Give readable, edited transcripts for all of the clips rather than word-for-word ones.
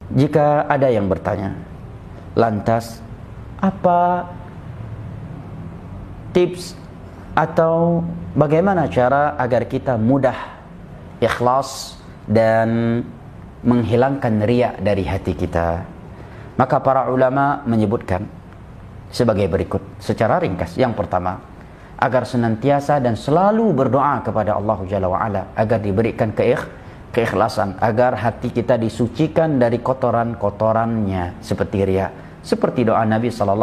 Jika ada yang bertanya, lantas apa tips atau bagaimana cara agar kita mudah ikhlas dan menghilangkan riya dari hati kita? Maka para ulama menyebutkan sebagai berikut secara ringkas. Yang pertama, agar senantiasa dan selalu berdoa kepada Allah Jalla wa'ala agar diberikan keikhlasan, agar hati kita disucikan dari kotoran-kotorannya seperti riya. Seperti doa Nabi SAW,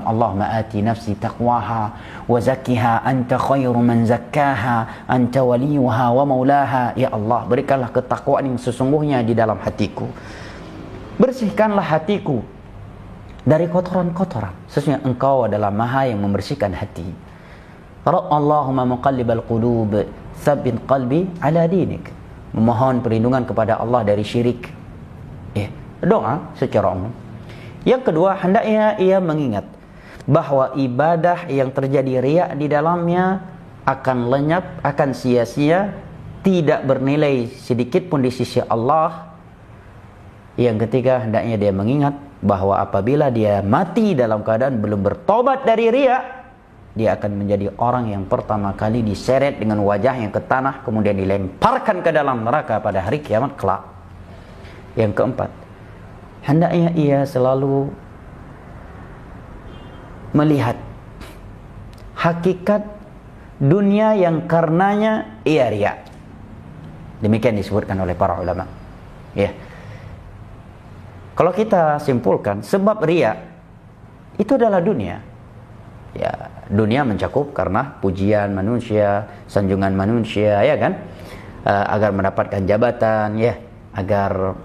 Allahumma ati nafsi taqwaha wa zakkiha anta khairu man zakkaha anta waliyuha wa maulaha. Ya Allah, berikanlah ketakwaan yang sesungguhnya di dalam hatiku, bersihkanlah hatiku dari kotoran-kotoran, sesungguhnya Engkau adalah Maha yang membersihkan hati. Allahumma muqallibal qulub tsabbit qalbi ala dinik. Memohon perlindungan kepada Allah dari syirik. Doa secara umum. Yang kedua, hendaknya ia mengingat bahwa ibadah yang terjadi riya di dalamnya akan lenyap, akan sia-sia, tidak bernilai sedikit pun di sisi Allah. Yang ketiga, hendaknya dia mengingat bahwa apabila dia mati dalam keadaan belum bertobat dari riya, dia akan menjadi orang yang pertama kali diseret dengan wajahnya ke tanah, kemudian dilemparkan ke dalam neraka pada hari kiamat kelak. Yang keempat, hendaknya ia selalu melihat hakikat dunia yang karenanya ia riya. Demikian disebutkan oleh para ulama. Kalau kita simpulkan, sebab riya itu adalah dunia. Dunia mencakup karena pujian manusia, sanjungan manusia, ya kan? Agar mendapatkan jabatan, agar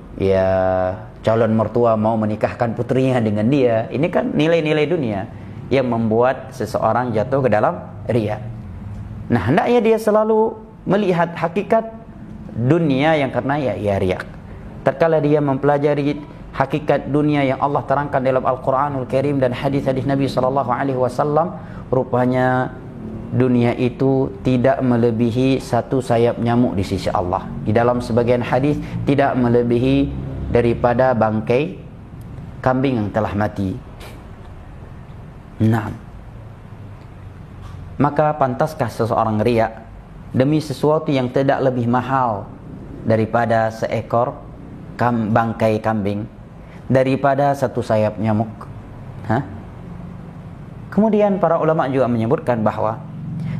calon mertua mau menikahkan putrinya dengan dia. Ini kan nilai-nilai dunia yang membuat seseorang jatuh ke dalam riya. Nah, hendaknya dia selalu melihat hakikat dunia yang karena ia riya. Tatkala dia mempelajari hakikat dunia yang Allah terangkan dalam Al-Quranul Karim dan hadis-hadis Nabi SAW, rupanya dunia itu tidak melebihi satu sayap nyamuk di sisi Allah. Di dalam sebagian hadis, tidak melebihi daripada bangkai kambing yang telah mati. Nah, maka pantaskah seseorang riya demi sesuatu yang tidak lebih mahal daripada seekor bangkai kambing, daripada satu sayap nyamuk? Kemudian para ulama juga menyebutkan bahwa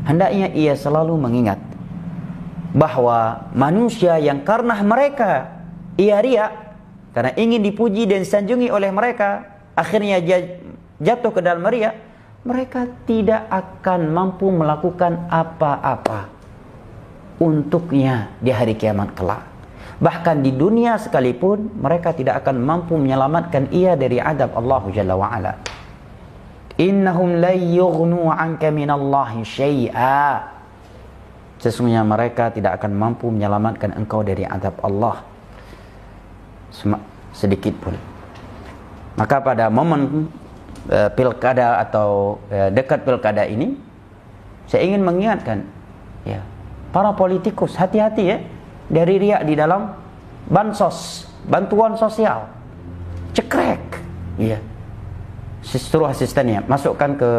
hendaknya ia selalu mengingat bahwa manusia yang karena mereka ia riya, karena ingin dipuji dan disanjungi oleh mereka, akhirnya jatuh ke dalam riya, mereka tidak akan mampu melakukan apa-apa untuknya di hari kiamat kelak. Bahkan di dunia sekalipun mereka tidak akan mampu menyelamatkan ia dari adab Allah Jalla wa'ala. Innahum la yughnu 'anka minallahi syai'a. Sesungguhnya mereka tidak akan mampu menyelamatkan engkau dari adab Allah sedikit pun. Maka pada momen pilkada atau dekat pilkada ini, saya ingin mengingatkan para politikus, hati-hati dari riya di dalam bansos, bantuan sosial. Cekrek, suruh asistennya masukkan ke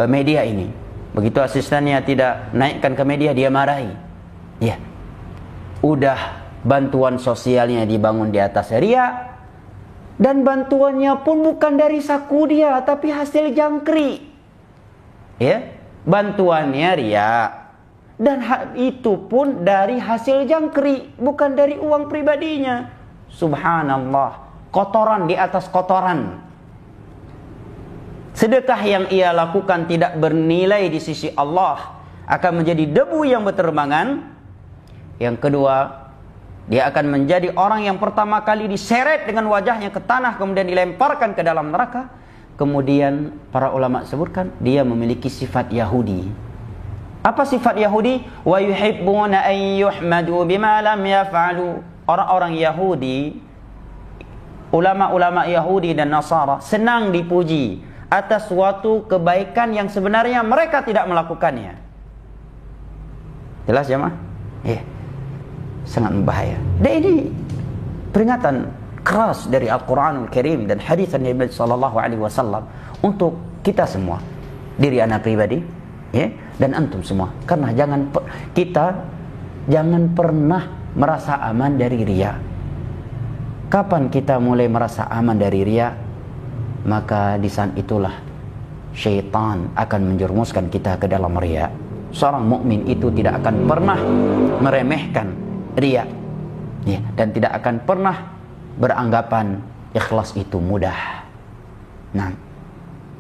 media ini. Begitu asistennya tidak naikkan ke media, dia marahi. Udah bantuan sosialnya dibangun di atas riya, dan bantuannya pun bukan dari saku dia, tapi hasil jangkrik. Bantuannya riya, dan itu pun dari hasil jangkrik, bukan dari uang pribadinya. Subhanallah, kotoran di atas kotoran. Sedekah yang ia lakukan tidak bernilai di sisi Allah, akan menjadi debu yang berterbangan. Yang kedua, dia akan menjadi orang yang pertama kali diseret dengan wajahnya ke tanah, kemudian dilemparkan ke dalam neraka. Kemudian para ulama sebutkan dia memiliki sifat Yahudi. Apa sifat Yahudi? Wa yuhibbuna an yuhmadu bima lam yaf'alu. Orang-orang Yahudi, ulama-ulama Yahudi dan Nasara senang dipuji atas suatu kebaikan yang sebenarnya mereka tidak melakukannya. Jelas jemaah? Sangat berbahaya. Dan ini peringatan keras dari Al-Quranul Karim dan hadis Nabi sallallahu alaihi wasallam untuk kita semua, diri anak pribadi, ya, dan antum semua. Karena kita jangan pernah merasa aman dari riya. Kapan kita mulai merasa aman dari riya? Maka di saat itulah syaitan akan menjerumuskan kita ke dalam riya. Seorang mukmin itu tidak akan pernah meremehkan riya, ya, dan tidak akan pernah beranggapan ikhlas itu mudah. Nah,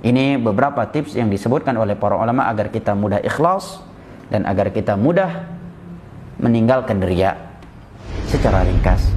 ini beberapa tips yang disebutkan oleh para ulama agar kita mudah ikhlas dan agar kita mudah meninggalkan riya. Secara ringkas,